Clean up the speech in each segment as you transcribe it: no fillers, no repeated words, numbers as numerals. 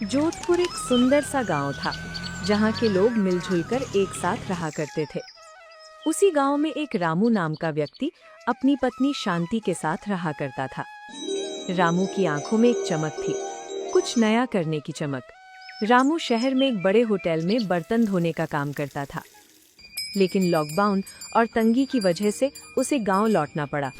जोधपुर एक सुंदर सा गांव था जहां के लोग मिलजुल कर एक साथ रहा करते थे। उसी गांव में एक रामू नाम का व्यक्ति अपनी पत्नी शांति के साथ रहा करता था। रामू की आंखों में एक चमक थी, कुछ नया करने की चमक। रामू शहर में एक बड़े होटल में बर्तन धोने का काम करता था, लेकिन लॉकडाउन और तंगी की वजह से उसे गांव लौटना पड़ा।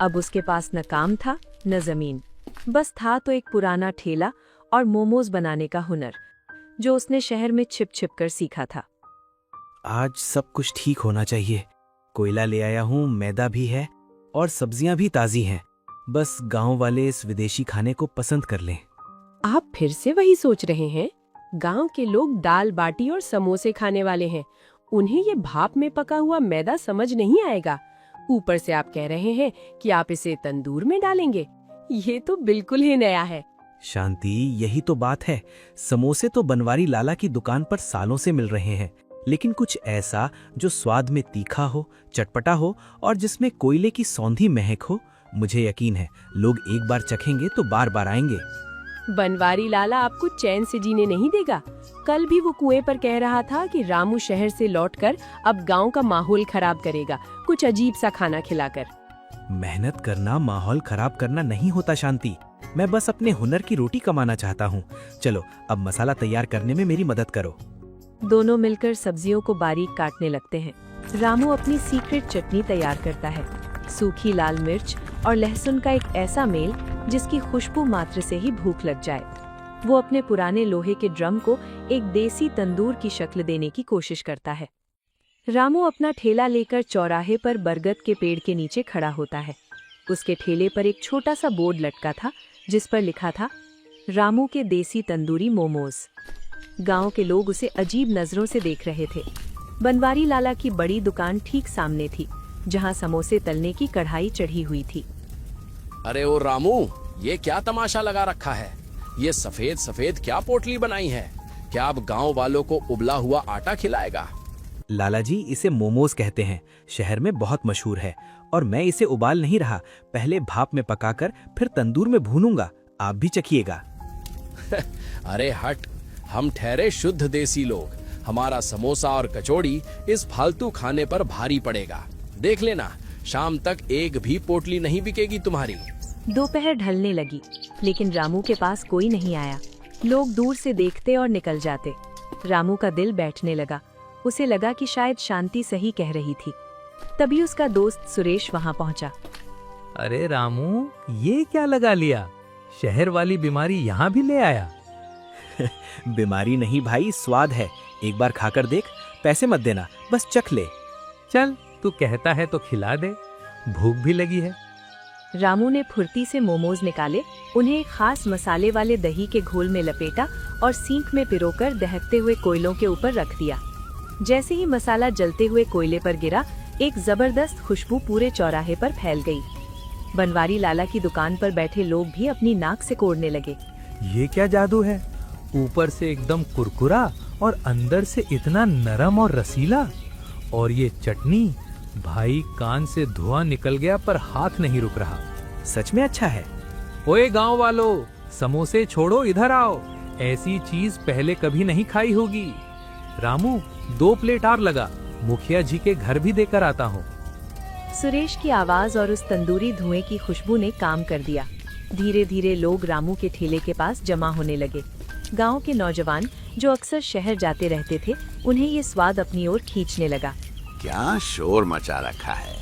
अब उसके पास न काम था न जमीन, बस था तो एक पुराना ठेला और मोमोज बनाने का हुनर, जो उसने शहर में छिप छिप कर सीखा था। आज सब कुछ ठीक होना चाहिए। कोयला ले आया हूँ, मैदा भी है और सब्जियां भी ताजी हैं। बस गांव वाले इस विदेशी खाने को पसंद कर लें। आप फिर से वही सोच रहे हैं? गांव के लोग दाल बाटी और समोसे खाने वाले हैं। उन्हें ये भाप में पका हुआ मैदा समझ नहीं आएगा। ऊपर से आप कह रहे हैं कि आप इसे तंदूर में डालेंगे। ये तो बिल्कुल ही नया है। शांति, यही तो बात है। समोसे तो बनवारी लाला की दुकान पर सालों से मिल रहे हैं, लेकिन कुछ ऐसा जो स्वाद में तीखा हो, चटपटा हो और जिसमें कोयले की सौंधी महक हो। मुझे यकीन है लोग एक बार चखेंगे तो बार बार आएंगे। बनवारी लाला आपको चैन से जीने नहीं देगा। कल भी वो कुएं पर कह रहा था कि रामू शहर से लौटकर अब गांव का माहौल खराब करेगा, कुछ अजीब सा खाना खिलाकर। मेहनत करना माहौल खराब करना नहीं होता शांति। मैं बस अपने हुनर की रोटी कमाना चाहता हूँ। चलो अब मसाला तैयार करने में मेरी मदद करो। दोनों मिलकर सब्जियों को बारीक काटने लगते हैं। रामू अपनी सीक्रेट चटनी तैयार करता है, सूखी लाल मिर्च और लहसुन का एक ऐसा मेल जिसकी खुशबू मात्र से ही भूख लग जाए। वो अपने पुराने लोहे के ड्रम को एक देसी तंदूर की शक्ल देने की कोशिश करता है। रामू अपना ठेला लेकर चौराहे पर बरगद के पेड़ के नीचे खड़ा होता है। उसके ठेले पर एक छोटा सा बोर्ड लटका था जिस पर लिखा था, रामू के देसी तंदूरी मोमोज। गांव के लोग उसे अजीब नजरों से देख रहे थे। बनवारी लाला की बड़ी दुकान ठीक सामने थी, जहां समोसे तलने की कढ़ाई चढ़ी हुई थी। अरे ओ रामू, ये क्या तमाशा लगा रखा है? ये सफेद सफेद क्या पोटली बनाई है? क्या अब गांव वालों को उबला हुआ आटा खिलाएगा? लाला जी, इसे मोमोज कहते हैं। शहर में बहुत मशहूर है और मैं इसे उबाल नहीं रहा, पहले भाप में पकाकर फिर तंदूर में भूनूंगा। आप भी चखिएगा। अरे हट, हम ठहरे शुद्ध देसी लोग। हमारा समोसा और कचौड़ी इस फालतू खाने पर भारी पड़ेगा। देख लेना, शाम तक एक भी पोटली नहीं बिकेगी तुम्हारी। दोपहर ढलने लगी, लेकिन रामू के पास कोई नहीं आया। लोग दूर से देखते और निकल जाते। रामू का दिल बैठने लगा। उसे लगा कि शायद शांति सही कह रही थी। तभी उसका दोस्त सुरेश वहां पहुंचा। अरे रामू, ये क्या लगा लिया? शहर वाली बीमारी यहाँ भी ले आया? बीमारी नहीं भाई, स्वाद है। एक बार खाकर देख, पैसे मत देना, बस चख ले। चल, तू कहता है तो खिला दे, भूख भी लगी है। रामू ने फुर्ती से मोमोज निकाले, उन्हें एक खास मसाले वाले दही के घोल में लपेटा और सींक में पिरोकर दहकते हुए कोयलों के ऊपर रख दिया। जैसे ही मसाला जलते हुए कोयले पर गिरा, एक जबरदस्त खुशबू पूरे चौराहे पर फैल गई। बनवारी लाला की दुकान पर बैठे लोग भी अपनी नाक से कोड़ने लगे। ये क्या जादू है? ऊपर से एकदम कुरकुरा और अंदर से इतना नरम और रसीला। और ये चटनी, भाई कान से धुआं निकल गया पर हाथ नहीं रुक रहा। सच में अच्छा है। ओए गांव वालों, समोसे छोड़ो, इधर आओ। ऐसी चीज पहले कभी नहीं खाई होगी। रामू, 2 प्लेट और लगा, मुखिया जी के घर भी देकर आता हूँ। सुरेश की आवाज और उस तंदूरी धुएं की खुशबू ने काम कर दिया। धीरे धीरे लोग रामू के ठेले के पास जमा होने लगे। गांव के नौजवान जो अक्सर शहर जाते रहते थे, उन्हें ये स्वाद अपनी ओर खींचने लगा। क्या शोर मचा रखा है?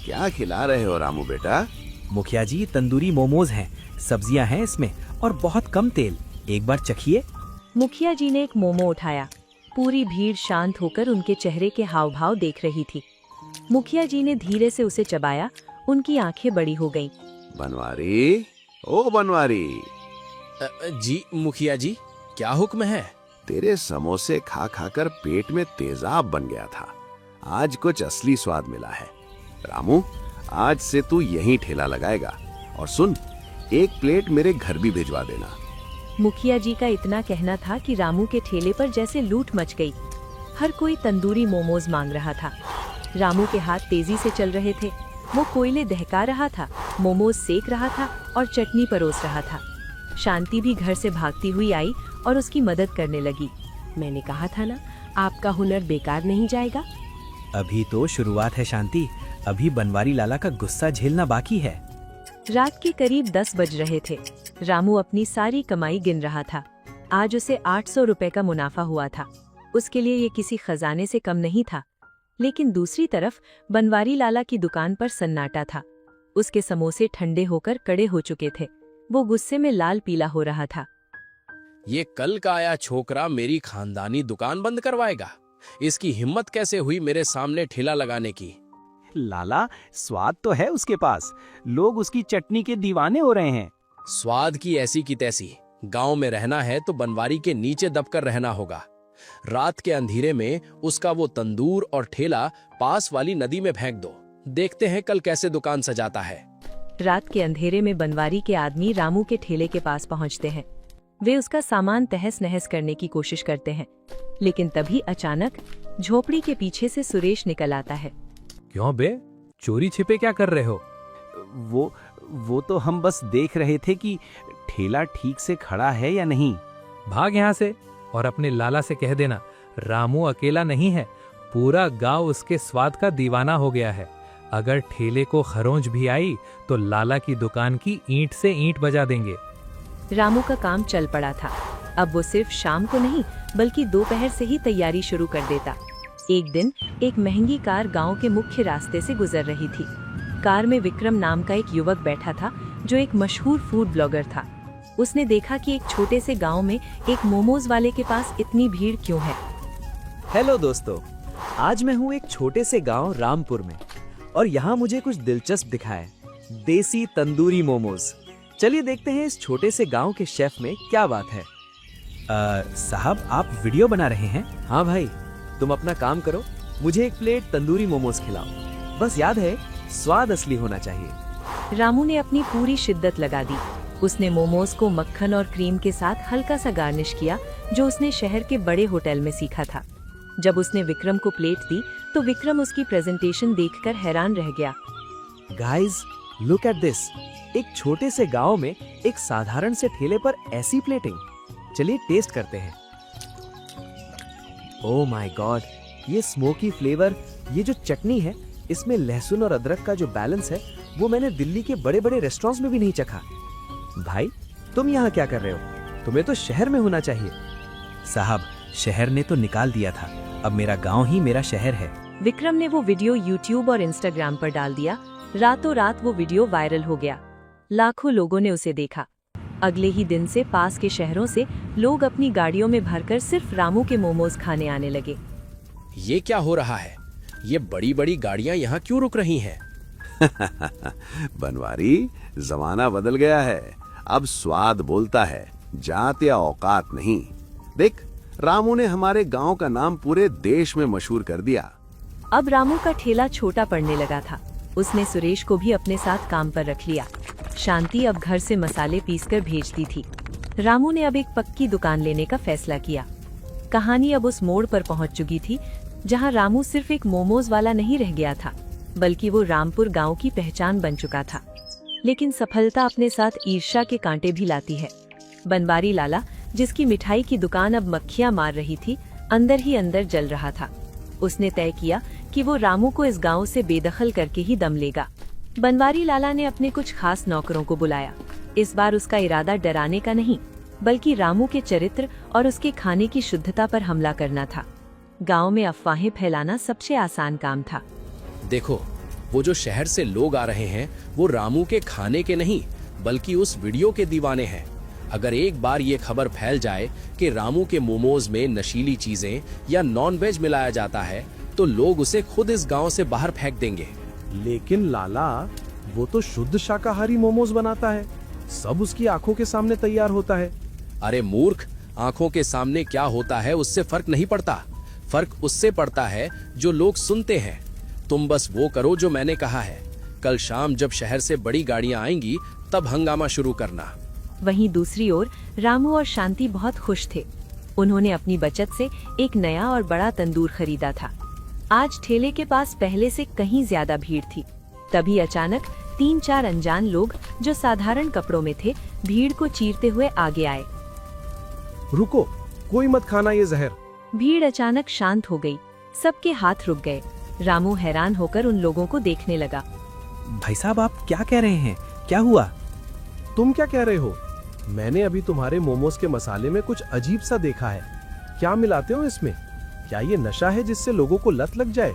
क्या खिला रहे हो रामू बेटा? मुखिया जी, तंदूरी मोमोज हैं, सब्जियां हैं इसमें और बहुत कम तेल। एक बार चखिए। मुखिया जी ने एक मोमो उठाया। पूरी भीड़ शांत होकर उनके चेहरे के हाव भाव देख रही थी। मुखिया जी ने धीरे से उसे चबाया। उनकी आंखें बड़ी हो गईं। बनवारी, ओ बनवारी। जी मुखिया जी, क्या हुक्म है? तेरे समोसे खा खाकर पेट में तेजाब बन गया था। आज कुछ असली स्वाद मिला है। रामू, आज से तू यहीं ठेला लगाएगा। और सुन, 1 प्लेट मेरे घर भी भिजवा देना। मुखिया जी का इतना कहना था कि रामू के ठेले पर जैसे लूट मच गई। हर कोई तंदूरी मोमोज मांग रहा था। रामू के हाथ तेजी से चल रहे थे। वो कोयले दहका रहा था, मोमोज सेक रहा था और चटनी परोस रहा था। शांति भी घर से भागती हुई आई और उसकी मदद करने लगी। मैंने कहा था ना, आपका हुनर बेकार नहीं जाएगा। अभी तो शुरुआत है शांति, अभी बनवारी लाला का गुस्सा झेलना बाकी है। रात के करीब 10 बज रहे थे। रामू अपनी सारी कमाई गिन रहा था। आज उसे 800 रुपए का मुनाफा हुआ था। उसके लिए ये किसी खजाने से कम नहीं था। लेकिन दूसरी तरफ बनवारी लाला की दुकान पर सन्नाटा था। उसके समोसे ठंडे होकर कड़े हो चुके थे। वो गुस्से में लाल पीला हो रहा था। ये कल का आया छोकरा मेरी खानदानी दुकान बंद करवाएगा। इसकी हिम्मत कैसे हुई मेरे सामने ठेला लगाने की। लाला, स्वाद तो है उसके पास, लोग उसकी चटनी के दीवाने हो रहे हैं। स्वाद की ऐसी की तैसी, गांव में रहना है तो बनवारी के नीचे दबकर रहना होगा। रात के अंधेरे में उसका वो तंदूर और ठेला पास वाली नदी में फेंक दो। देखते हैं कल कैसे दुकान सजाता है। रात के अंधेरे में बनवारी के आदमी रामू के ठेले के पास पहुंचते हैं। वे उसका सामान तहस नहस करने की कोशिश करते हैं, लेकिन तभी अचानक झोपड़ी के पीछे से सुरेश निकल आता है। क्यों बे, चोरी छिपे क्या कर रहे हो? वो तो हम बस देख रहे थे कि ठेला ठीक से खड़ा है या नहीं। भाग यहाँ से और अपने लाला से कह देना, रामू अकेला नहीं है, पूरा गांव उसके स्वाद का दीवाना हो गया है। अगर ठेले को खरोंच भी आई तो लाला की दुकान की ईंट से ईंट बजा देंगे। रामू का काम चल पड़ा था। अब वो सिर्फ शाम को नहीं बल्कि दोपहर से ही तैयारी शुरू कर देता। एक दिन एक महंगी कार गांव के मुख्य रास्ते से गुजर रही थी। कार में विक्रम नाम का एक युवक बैठा था जो एक मशहूर फूड ब्लॉगर था। उसने देखा कि एक छोटे से गांव में एक मोमोज वाले के पास इतनी भीड़ क्यों है। हेलो दोस्तों, आज मैं हूँ एक छोटे से गांव रामपुर में और यहाँ मुझे कुछ दिलचस्प दिखा है, देसी तंदूरी मोमोज। चलिए देखते हैं इस छोटे से गांव के शेफ में क्या बात है। साहब, आप वीडियो बना रहे हैं? हाँ भाई, तुम अपना काम करो, मुझे एक प्लेट तंदूरी मोमोज खिलाओ। बस याद है, स्वाद असली होना चाहिए। रामू ने अपनी पूरी शिद्दत लगा दी। उसने मोमोज को मक्खन और क्रीम के साथ हल्का सा गार्निश किया, जो उसने शहर के बड़े होटल में सीखा था। जब उसने विक्रम को प्लेट दी तो विक्रम उसकी प्रेजेंटेशन देखकर हैरान रह गया। Guys, look at this. एक छोटे से गांव में एक साधारण से ठेले पर ऐसी प्लेटिंग। चलिए टेस्ट करते हैं। ओह माय गॉड, ये स्मोकी फ्लेवर, ये जो चटनी है, इसमें लहसुन और अदरक का जो बैलेंस है वो मैंने दिल्ली के बड़े बड़े रेस्टोरेंट्स में भी नहीं चखा। भाई, तुम यहाँ क्या कर रहे हो? तुम्हें तो शहर में होना चाहिए। साहब, शहर ने तो निकाल दिया था, अब मेरा गांव ही मेरा शहर है। विक्रम ने वो वीडियो यूट्यूब और इंस्टाग्राम पर डाल दिया। रातों रात वो वीडियो वायरल हो गया। लाखों लोगों ने उसे देखा। अगले ही दिन से पास के शहरों से लोग अपनी गाड़ियों में भरकर सिर्फ रामू के मोमोज खाने आने लगे। ये क्या हो रहा है? ये बड़ी बड़ी गाड़ियां यहाँ क्यों रुक रही हैं? बनवारी, जमाना बदल गया है। अब स्वाद बोलता है, जात या औकात नहीं। देख, रामू ने हमारे गांव का नाम पूरे देश में मशहूर कर दिया। अब रामू का ठेला छोटा पड़ने लगा था। उसने सुरेश को भी अपने साथ काम पर रख लिया। शांति अब घर से मसाले पीसकर भेजती थी। रामू ने अब एक पक्की दुकान लेने का फैसला किया। कहानी अब उस मोड़ पर पहुंच चुकी थी जहां रामू सिर्फ एक मोमोज वाला नहीं रह गया था, बल्कि वो रामपुर गांव की पहचान बन चुका था। लेकिन सफलता अपने साथ ईर्ष्या के कांटे भी लाती है। बनवारी लाला, जिसकी मिठाई की दुकान अब मक्खियां मार रही थी, अंदर ही अंदर जल रहा था। उसने तय किया कि वो रामू को इस गांव से बेदखल करके ही दम लेगा। बनवारी लाला ने अपने कुछ खास नौकरों को बुलाया। इस बार उसका इरादा डराने का नहीं, बल्कि रामू के चरित्र और उसके खाने की शुद्धता पर हमला करना था। गांव में अफवाहें फैलाना सबसे आसान काम था। देखो, वो जो शहर से लोग आ रहे हैं वो रामू के खाने के नहीं बल्कि उस वीडियो के दीवाने हैं। अगर एक बार ये खबर फैल जाए कि रामू के मोमोज में नशीली चीजें या नॉन वेज मिलाया जाता है तो लोग उसे खुद इस गांव से बाहर फेंक देंगे। लेकिन लाला, वो तो शुद्ध शाकाहारी मोमोज बनाता है, सब उसकी आंखों के सामने तैयार होता है। अरे मूर्ख, आंखों के सामने क्या होता है उससे फर्क नहीं पड़ता। फर्क उससे पड़ता है जो लोग सुनते हैं। तुम बस वो करो जो मैंने कहा है। कल शाम जब शहर से बड़ी गाड़ियां आएंगी तब हंगामा शुरू करना। वहीं दूसरी ओर रामू और शांति बहुत खुश थे। उन्होंने अपनी बचत से एक नया और बड़ा तंदूर खरीदा था। आज ठेले के पास पहले से कहीं ज्यादा भीड़ थी। तभी अचानक 3-4 अनजान लोग जो साधारण कपड़ों में थे, भीड़ को चीरते हुए आगे आए। रुको, कोई मत खाना ये जहर। भीड़ अचानक शांत हो गई। सबके हाथ रुक गए। रामू हैरान होकर उन लोगों को देखने लगा। भाई साहब, आप क्या कह रहे हैं? क्या हुआ? तुम क्या कह रहे हो? मैंने अभी तुम्हारे मोमोज के मसाले में कुछ अजीब सा देखा है। क्या मिलाते हो इसमें? क्या ये नशा है जिससे लोगों को लत लग जाए,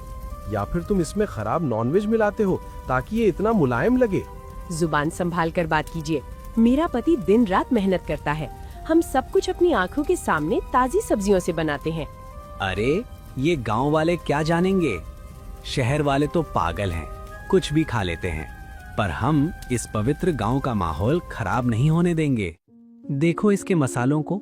या फिर तुम इसमें खराब नॉनवेज मिलाते हो ताकि ये इतना मुलायम लगे? जुबान संभाल कर बात कीजिए। मेरा पति दिन रात मेहनत करता है। हम सब कुछ अपनी आँखों के सामने ताजी सब्जियों से बनाते हैं। अरे ये गांव वाले क्या जानेंगे? शहर वाले तो पागल हैं, कुछ भी खा लेते हैं। पर हम इस पवित्र गांव का माहौल खराब नहीं होने देंगे। देखो इसके मसालों को।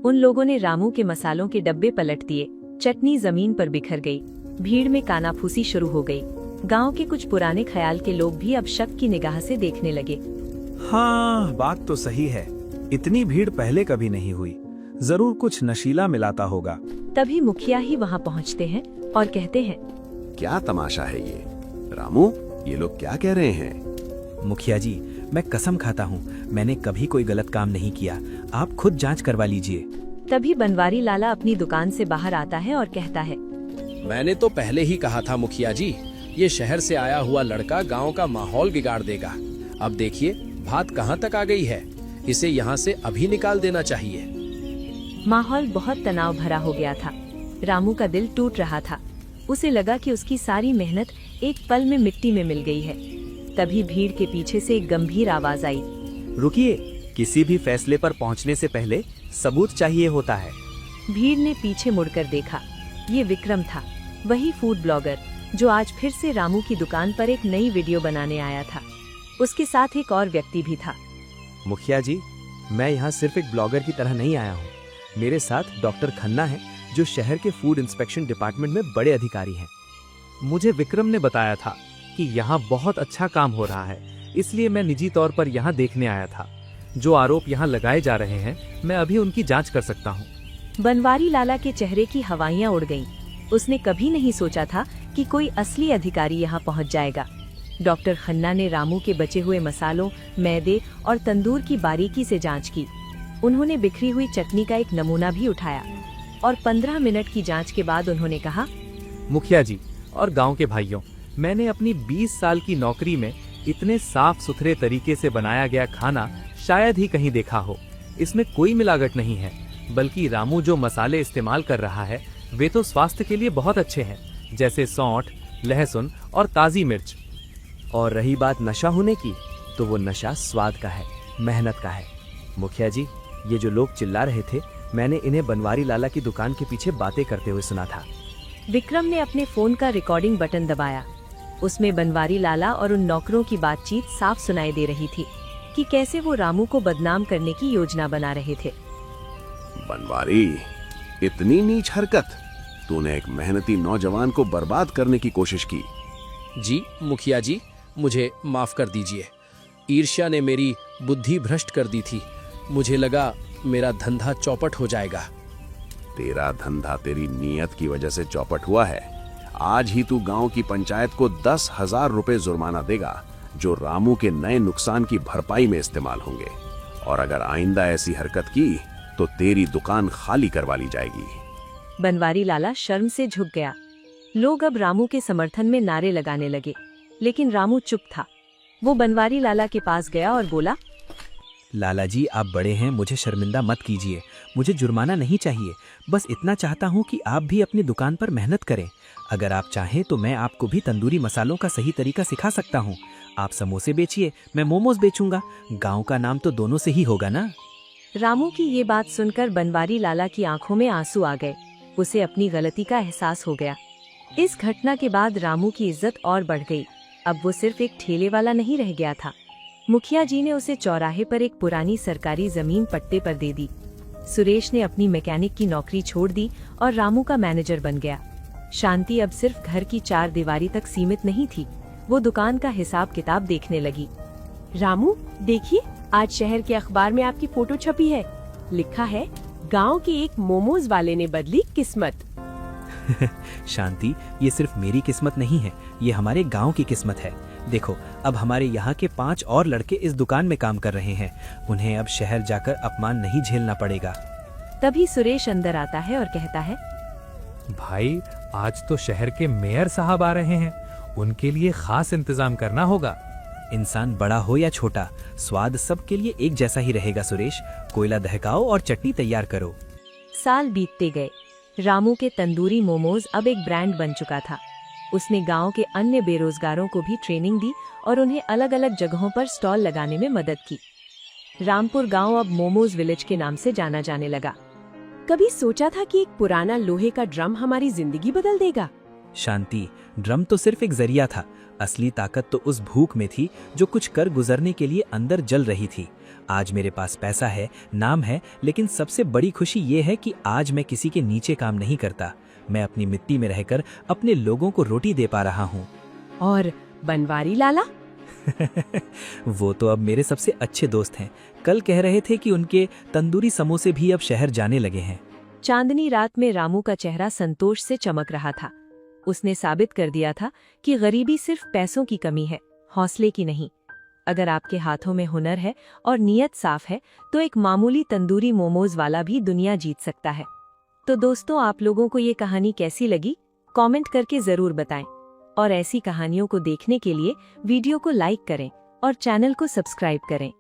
उन लोगों ने रामू के मसालों के डब्बे पलट दिए। चटनी जमीन पर बिखर गई। भीड़ में कानाफूसी शुरू हो गई। गांव के कुछ पुराने ख्याल के लोग भी अब शक की निगाह से देखने लगे। हाँ, बात तो सही है। इतनी भीड़ पहले कभी नहीं हुई। जरूर कुछ नशीला मिलाता होगा। तभी मुखिया ही वहां पहुंचते हैं और कहते हैं, क्या तमाशा है ये? रामू, ये लोग क्या कह रहे हैं? मुखिया जी, मैं कसम खाता हूँ, मैंने कभी कोई गलत काम नहीं किया। आप खुद जांच करवा लीजिए। तभी बनवारी लाला अपनी दुकान से बाहर आता है और कहता है, मैंने तो पहले ही कहा था मुखिया जी, ये शहर से आया हुआ लड़का गांव का माहौल बिगाड़ देगा। अब देखिए बात कहां तक आ गई है। इसे यहाँ से अभी निकाल देना चाहिए। माहौल बहुत तनाव भरा हो गया था। रामू का दिल टूट रहा था। उसे लगा कि उसकी सारी मेहनत एक पल में मिट्टी में मिल गई है। तभी भीड़ के पीछे से एक गंभीर आवाज आई। रुकिए, किसी भी फैसले पर पहुंचने से पहले सबूत चाहिए होता है। भीड़ ने पीछे मुड़कर देखा। ये विक्रम था, वही फूड ब्लॉगर जो आज फिर से रामू की दुकान पर एक नई वीडियो बनाने आया था। उसके साथ एक और व्यक्ति भी था। मुखिया जी, मैं यहाँ सिर्फ एक ब्लॉगर की तरह नहीं आया हूँ। मेरे साथ डॉक्टर खन्ना है, जो शहर के फूड इंस्पेक्शन डिपार्टमेंट में बड़े अधिकारी हैं। मुझे विक्रम ने बताया था कि यहाँ बहुत अच्छा काम हो रहा है, इसलिए मैं निजी तौर पर यहाँ देखने आया था। जो आरोप यहाँ लगाए जा रहे हैं, मैं अभी उनकी जांच कर सकता हूँ। बनवारी लाला के चेहरे की हवाइयाँ उड़ गईं। उसने कभी नहीं सोचा था कि कोई असली अधिकारी यहाँ पहुँच जाएगा। डॉक्टर खन्ना ने रामू के बचे हुए मसालों, मैदे और तंदूर की बारीकी से जांच की। उन्होंने बिखरी हुई चटनी का एक नमूना भी उठाया और 15 मिनट की जांच के बाद उन्होंने कहा, मुखिया जी और गांव के भाइयों, मैंने अपनी 20 साल की नौकरी में इतने साफ सुथरे तरीके से बनाया गया खाना शायद ही कहीं देखा हो। इसमें कोई मिलावट नहीं है, बल्कि रामू जो मसाले इस्तेमाल कर रहा है वे तो स्वास्थ्य के लिए बहुत अच्छे हैं, जैसे सौंठ, लहसुन और ताज़ी मिर्च। और रही बात नशा होने की, तो वो नशा स्वाद का है, मेहनत का है। मुखिया जी, ये जो लोग चिल्ला रहे थे, मैंने इन्हें बनवारी लाला की दुकान के पीछे बातें करते हुए सुना था। विक्रम ने अपने फोन का रिकॉर्डिंग बटन दबाया। उसमें बनवारी लाला और उन नौकरों की बातचीत साफ सुनाई दे रही थी कि कैसे वो रामू को बदनाम करने की योजना बना रहे थे। बनवारी, इतनी नीच हरकत! तूने एक मेहनती नौजवान को बर्बाद करने की कोशिश की। जी मुखिया जी, मुझे माफ कर दीजिए। ईर्ष्या ने मेरी बुद्धि भ्रष्ट कर दी थी। मुझे लगा मेरा धंधा चौपट हो जाएगा। तेरा धंधा तेरी नीयत की वजह से चौपट हुआ है। आज ही तू गांव की पंचायत को 10,000 रुपए जुर्माना देगा, जो रामू के नए नुकसान की भरपाई में इस्तेमाल होंगे। और अगर आइंदा ऐसी हरकत की तो तेरी दुकान खाली करवा ली जाएगी। बनवारी लाला शर्म से झुक गया। लोग अब रामू के समर्थन में नारे लगाने लगे, लेकिन रामू चुप था। वो बनवारी लाला के पास गया और बोला, लाला जी, आप बड़े हैं, मुझे शर्मिंदा मत कीजिए। मुझे जुर्माना नहीं चाहिए, बस इतना चाहता हूँ कि आप भी अपनी दुकान पर मेहनत करें। अगर आप चाहें तो मैं आपको भी तंदूरी मसालों का सही तरीका सिखा सकता हूँ। आप समोसे बेचिए, मैं मोमोज बेचूंगा। गांव का नाम तो दोनों से ही होगा ना। रामू की ये बात सुनकर बनवारी लाला की आंखों में आंसू आ गए। उसे अपनी गलती का एहसास हो गया। इस घटना के बाद रामू की इज्जत और बढ़ गई। अब वो सिर्फ एक ठेले वाला नहीं रह गया था। मुखिया जी ने उसे चौराहे पर एक पुरानी सरकारी जमीन पट्टे पर दे दी। सुरेश ने अपनी मैकेनिक की नौकरी छोड़ दी और रामू का मैनेजर बन गया। शांति अब सिर्फ घर की 4 दीवारी तक सीमित नहीं थी। वो दुकान का हिसाब किताब देखने लगी। रामू, देखिए, आज शहर के अखबार में आपकी फोटो छपी है। लिखा है, गांव के एक मोमोज वाले ने बदली किस्मत। शांति, ये सिर्फ मेरी किस्मत नहीं है, ये हमारे गांव की किस्मत है। देखो, अब हमारे यहाँ के 5 और लड़के इस दुकान में काम कर रहे हैं। उन्हें अब शहर जाकर अपमान नहीं झेलना पड़ेगा। तभी सुरेश अंदर आता है और कहता है, भाई आज तो शहर के मेयर साहब आ रहे हैं, उनके लिए खास इंतजाम करना होगा। इंसान बड़ा हो या छोटा, स्वाद सबके लिए एक जैसा ही रहेगा सुरेश। कोयला दहकाओ और चटनी तैयार करो। साल बीतते गए। रामू के तंदूरी मोमोज अब एक ब्रांड बन चुका था। उसने गांव के अन्य बेरोजगारों को भी ट्रेनिंग दी और उन्हें अलग अलग जगहों पर स्टॉल लगाने में मदद की। रामपुर गांव अब मोमोज विलेज के नाम से जाना जाने लगा। कभी सोचा था कि एक पुराना लोहे का ड्रम हमारी जिंदगी बदल देगा? शांति, ड्रम तो सिर्फ एक जरिया था। असली ताकत तो उस भूख में थी जो कुछ कर गुजरने के लिए अंदर जल रही थी। आज मेरे पास पैसा है, नाम है, लेकिन सबसे बड़ी खुशी ये है कि आज मैं किसी के नीचे काम नहीं करता। मैं अपनी मिट्टी में रहकर अपने लोगों को रोटी दे पा रहा हूँ। और बनवारी लाला? वो तो अब मेरे सबसे अच्छे दोस्त हैं। कल कह रहे थे कि उनके तंदूरी समोसे भी अब शहर जाने लगे हैं। चांदनी रात में रामू का चेहरा संतोष से चमक रहा था। उसने साबित कर दिया था कि गरीबी सिर्फ पैसों की कमी है, हौसले की नहीं। अगर आपके हाथों में हुनर है और नीयत साफ है तो एक मामूली तंदूरी मोमोज वाला भी दुनिया जीत सकता है। तो दोस्तों, आप लोगों को ये कहानी कैसी लगी? कमेंट करके जरूर बताएं। और ऐसी कहानियों को देखने के लिए वीडियो को लाइक करें और चैनल को सब्सक्राइब करें।